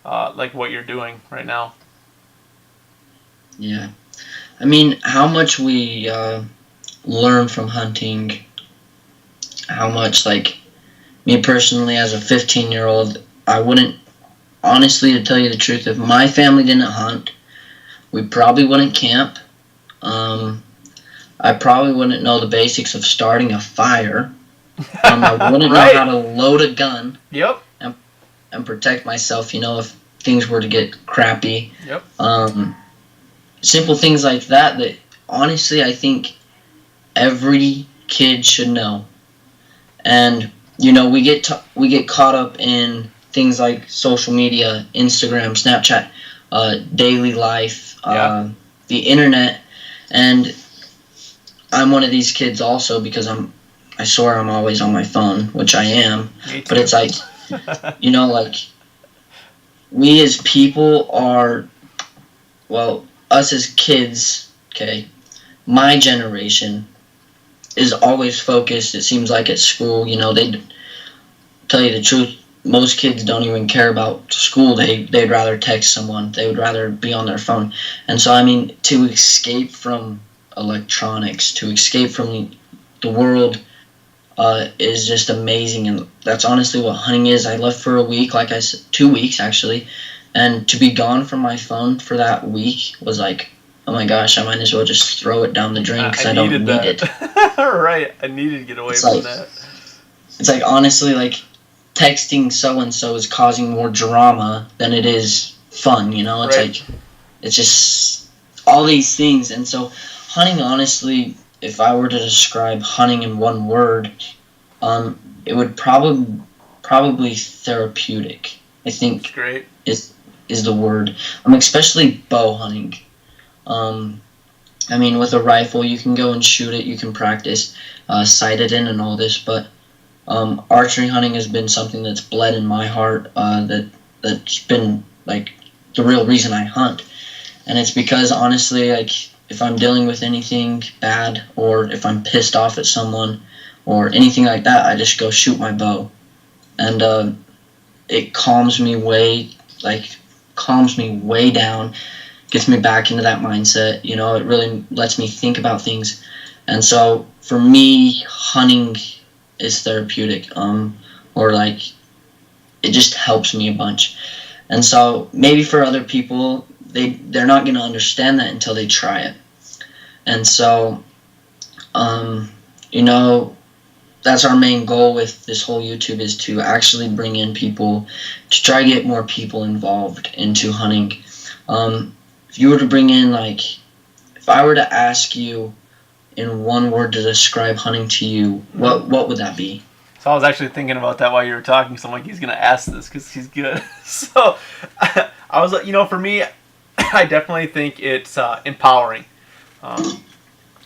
like what you're doing right now. Yeah. I mean, how much we learn from hunting, how much, like, me personally as a 15-year-old, I wouldn't, honestly, to tell you the truth, if my family didn't hunt, we probably wouldn't camp. I probably wouldn't know the basics of starting a fire. I wouldn't know how to load a gun. Yep. And protect myself, if things were to get crappy. Yep. Simple things like that honestly I think every kid should know. And we get caught up in things like social media, Instagram, Snapchat, daily life, the internet, And I'm one of these kids also because I swear I'm always on my phone, which I am. Me too. But it's like, like we as people are, well, us as kids, okay, my generation is always focused, it seems like, at school. They tell you the truth, most kids don't even care about school. They'd rather text someone. They would rather be on their phone. And so, I mean, to escape from electronics, to escape from the world, is just amazing. And that's honestly what hunting is. I left for a week, like I said, 2 weeks actually. And to be gone from my phone for that week was like, oh my gosh, I might as well just throw it down the drain because I don't needed need it. that. Right. I needed to get away It's from like, that. it's like honestly, like texting so and so is causing more drama than it is fun. It's Right. like it's just all these things. And so hunting, honestly, if I were to describe hunting in one word, it would probably therapeutic. I That's think great. is the word. Especially bow hunting. Um, I mean, with a rifle, you can go and shoot it. You can practice, sight it in, and all this. But archery hunting has been something that's bled in my heart. That's been like the real reason I hunt, and it's because honestly, like if I'm dealing with anything bad or if I'm pissed off at someone or anything like that, I just go shoot my bow, and it calms me way down, gets me back into that mindset. It really lets me think about things. And so for me, hunting is therapeutic. Or like it just helps me a bunch. And so maybe for other people, they're not gonna understand that until they try it. And so, um, you know, that's our main goal with this whole YouTube, is to actually bring in people, to try to get more people involved into hunting. If you were to bring in, like, if I were to ask you in one word to describe hunting to you, what would that be? So I was actually thinking about that while you were talking. So I'm like, he's gonna ask this because he's good. So I was like, for me, I definitely think it's empowering, um,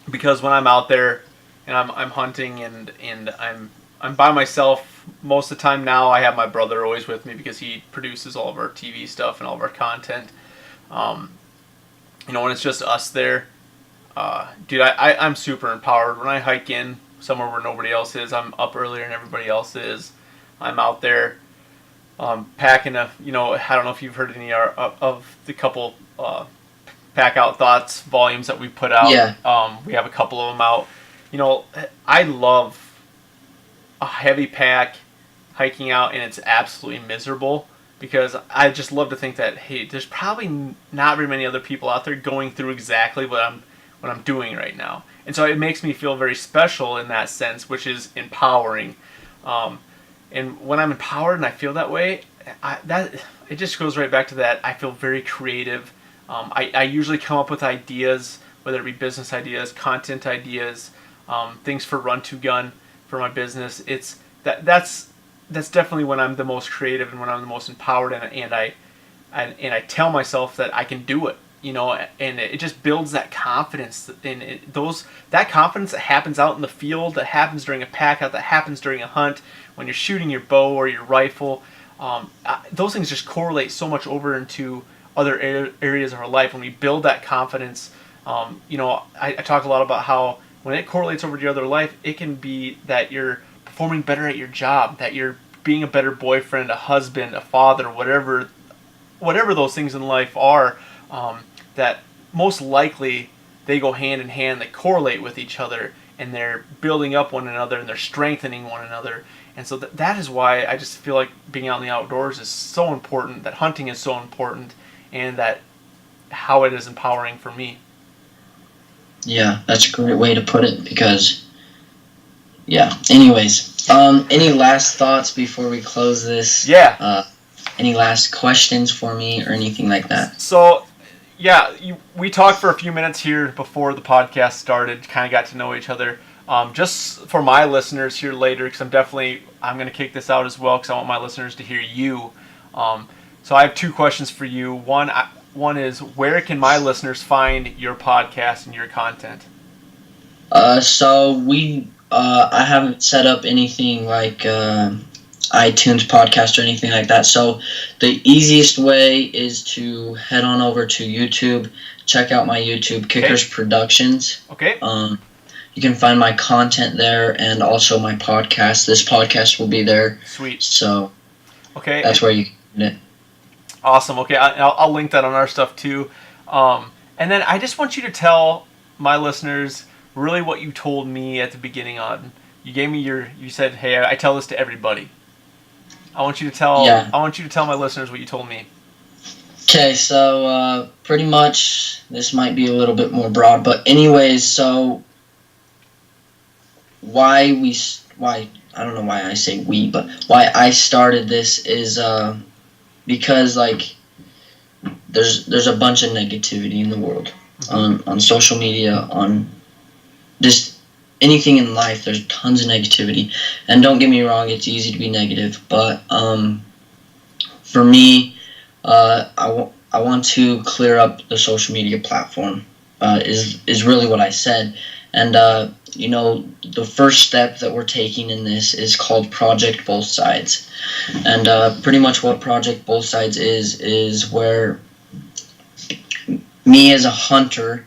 because when I'm out there and I'm hunting and I'm by myself most of the time now. I have my brother always with me because he produces all of our TV stuff and all of our content. Um, when it's just us there, dude, I'm super empowered. When I hike in somewhere where nobody else is, I'm up earlier than everybody else is. I'm out there packing I don't know if you've heard any of the couple pack out thoughts volumes that we put out. Yeah, We have a couple of them out. I love a heavy pack hiking out and it's absolutely miserable, because I just love to think that, hey, there's probably not very many other people out there going through exactly what I'm doing right now. And so it makes me feel very special in that sense, which is empowering. And when I'm empowered and I feel that way, that it just goes right back to that. I feel very creative. I usually come up with ideas, whether it be business ideas, content ideas, things for Run to Gun for my business. That's definitely when I'm the most creative and when I'm the most empowered, and I tell myself that I can do it. And it just builds that confidence, and that confidence that happens out in the field, that happens during a pack out, that happens during a hunt, when you're shooting your bow or your rifle. Those things just correlate so much over into other areas of our life. When we build that confidence, I talk a lot about how when it correlates over to your other life, it can be that you're performing better at your job, that you're being a better boyfriend, a husband, a father, whatever those things in life are. That most likely they go hand in hand, they correlate with each other, and they're building up one another and they're strengthening one another. And so that is why I just feel like being out in the outdoors is so important, that hunting is so important, and that how it is empowering for me. yeah, that's a great way to put it. Because, yeah. Anyways, any last thoughts before we close this? Yeah. Any last questions for me or anything like that? So, yeah, we talked for a few minutes here before the podcast started, kind of got to know each other. Just for my listeners here later, because I'm going to kick this out as well, because I want my listeners to hear you. So I have two questions for you. One, one is, where can my listeners find your podcast and your content? So I haven't set up anything like iTunes podcast or anything like that. So the easiest way is to head on over to YouTube, check out my YouTube, Kickers Productions. Okay. You can find my content there and also my podcast. This podcast will be there. Sweet. So okay, that's where you can find it. Awesome. Okay, I'll link that on our stuff too. And then I just want you to tell my listeners really what you told me at the beginning on. You gave me you said, hey, I tell this to everybody. I want you to tell my listeners what you told me. Okay, so pretty much this might be a little bit more broad, but anyways, so why I don't know why I say we, but why I started this is because like there's a bunch of negativity in the world, on social media, on just anything in life. There's tons of negativity, and don't get me wrong, it's easy to be negative, but for me, I want to clear up the social media platform, is really what I said. And the first step that we're taking in this is called Project Both Sides. And pretty much what Project Both Sides is where me as a hunter,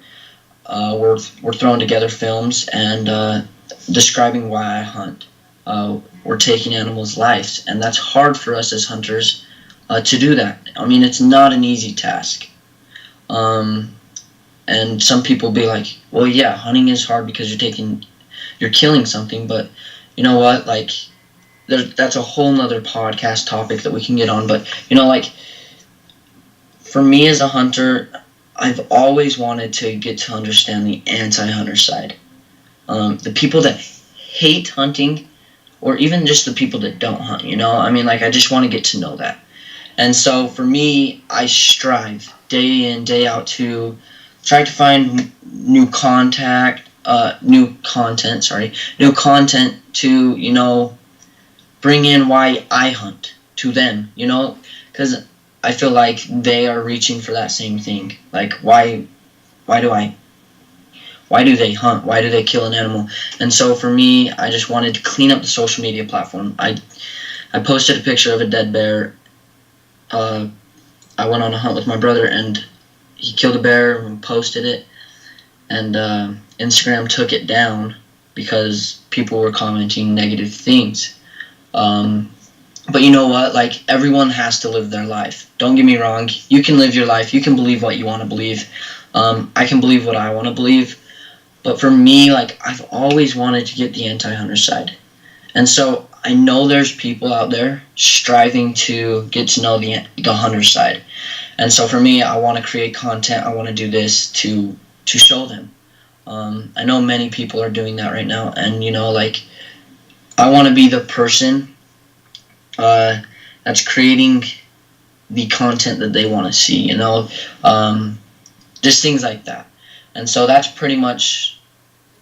we're throwing together films and describing why I hunt. We're taking animals' lives, and that's hard for us as hunters to do that. I mean, it's not an easy task. And some people be like, well, yeah, hunting is hard because you're killing something, but you know what, like, that's a whole nother podcast topic that we can get on. But, like, for me as a hunter, I've always wanted to get to understand the anti-hunter side. The people that hate hunting, or even just the people that don't hunt, I mean, like, I just want to get to know that. And so for me, I strive day in, day out to try to find new content to, bring in why I hunt to them, because I feel like they are reaching for that same thing. Like, why do they hunt? Why do they kill an animal? And so for me, I just wanted to clean up the social media platform. I posted a picture of a dead bear. I went on a hunt with my brother, and he killed a bear and posted it, and Instagram took it down because people were commenting negative things. But you know what? Like, everyone has to live their life. Don't get me wrong. You can live your life. You can believe what you want to believe. I can believe what I want to believe. But for me, like, I've always wanted to get the anti-hunter side. And so I know there's people out there striving to get to know the hunter side. And so for me, I want to create content. I want to do this to show them. I know many people are doing that right now. And, like, I want to be the person that's creating the content that they want to see, just things like that. And so that's pretty much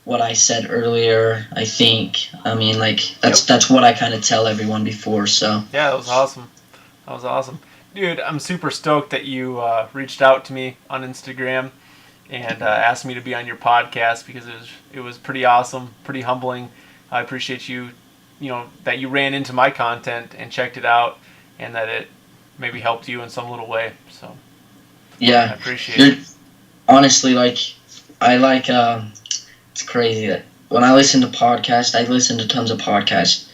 what I said earlier, I think. I mean, like, that's what I kind of tell everyone before, so. Yeah, that was awesome. Dude, I'm super stoked that you reached out to me on Instagram and asked me to be on your podcast, because it was pretty awesome, pretty humbling. I appreciate you, that you ran into my content and checked it out, and that it maybe helped you in some little way. So yeah, I appreciate it. Honestly, like, I like, it's crazy that when I listen to podcasts, I listen to tons of podcasts,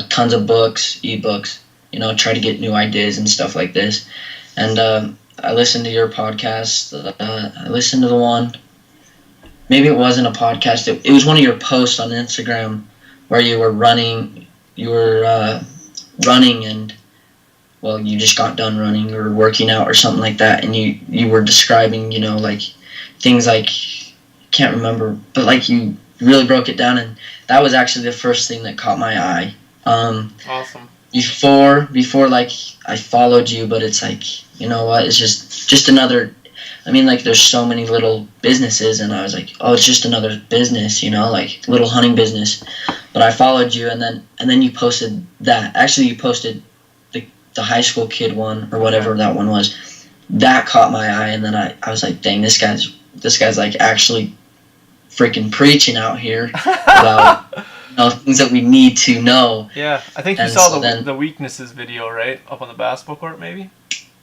tons of books, ebooks, try to get new ideas and stuff like this. And I listened to your podcast. I listened to the one, maybe it wasn't a podcast, it was one of your posts on Instagram where you were running and, well, you just got done running or working out or something like that, and you were describing, like, things like, can't remember, but like, you really broke it down, and that was actually the first thing that caught my eye. Awesome. Before like, I followed you, but it's like, you know what, it's just another, I mean, like, there's so many little businesses, and I was like, oh, it's just another business, like, little hunting business. But I followed you, and then you posted that. Actually, you posted the high school kid one, or whatever that one was. that caught my eye, and then I was like, dang, this guy's like actually freaking preaching out here about things that we need to know. Yeah, I think you And saw so then, the weaknesses video, right? Up on the basketball court, maybe?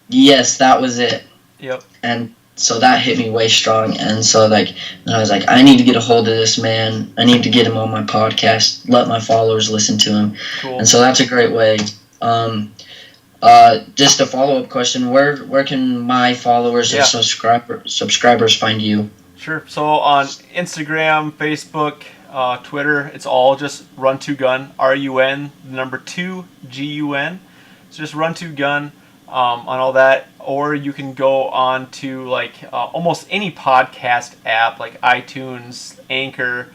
yes, that was it. Yep. And so that hit me way strong. And so like, and I was like, I need to get a hold of this man. I need to get him on my podcast. Let my followers listen to him. Cool. And so that's a great way. Just a follow up question: Where can my followers Yeah. or subscribers find you? Sure. So on Instagram, Facebook, Twitter, it's all just Run to Gun, RUN, number 2, GUN. So just Run to Gun on all that. Or you can go on to like almost any podcast app like iTunes, Anchor,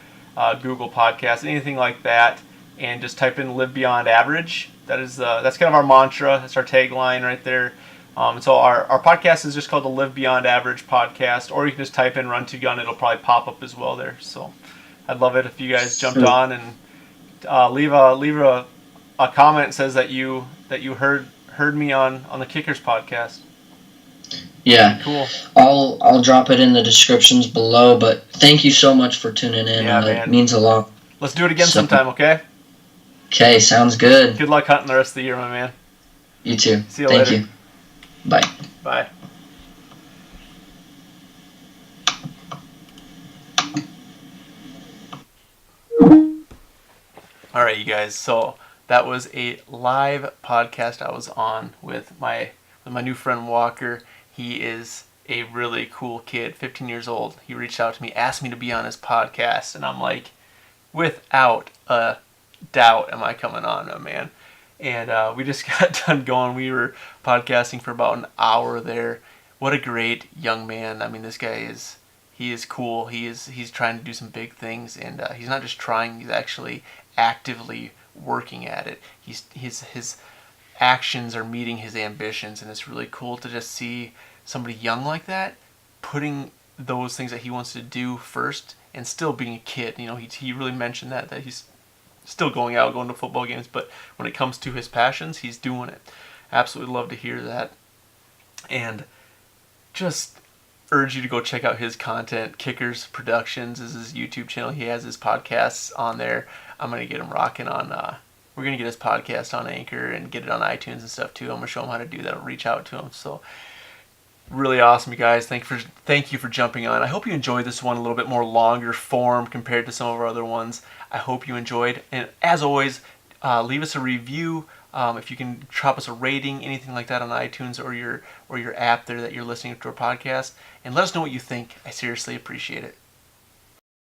Google Podcasts, anything like that, and just type in "Live Beyond Average." That's kind of our mantra. That's our tagline right there. So our podcast is just called the Live Beyond Average podcast, or you can just type in Run to Gun. It'll probably pop up as well there. So I'd love it if you guys jumped on and leave a comment that says that you heard me on the Kickers podcast. Yeah, Cool. I'll drop it in the descriptions below. But thank you so much for tuning in. Yeah, It man. means a lot. Let's do it again So, sometime, okay? okay, sounds good. Good luck hunting the rest of the year, my man. You too. See you Thank later. you. Bye. Bye. All right, you guys. So that was a live podcast I was on with my new friend Walker. He is a really cool kid, 15 years old. He reached out to me, asked me to be on his podcast, and I'm like, without a doubt, am I coming on, my man? And we just got done going. We were podcasting for about an hour there. What a great young man. I mean, this guy is cool. He's trying to do some big things, and he's not just trying. He's actually actively working at it. His actions are meeting his ambitions, and it's really cool to just see somebody young like that putting those things that he wants to do first, and still being a kid. You know, he really mentioned that he's still going out, going to football games, but when it comes to his passions, he's doing it. Absolutely love to hear that, and just urge you to go check out his content. Kickers Productions is his YouTube channel. He has his podcasts on there. I'm gonna get him rocking on. We're gonna get his podcast on Anchor and get it on iTunes and stuff too. I'm gonna show him how to do that. I'll reach out to him. So really awesome, you guys. Thank you for jumping on. I hope you enjoyed this one a little bit more longer form compared to some of our other ones. I hope you enjoyed. And as always, leave us a review. If you can drop us a rating, anything like that on iTunes or your app there that you're listening to our podcast, and let us know what you think. I seriously appreciate it.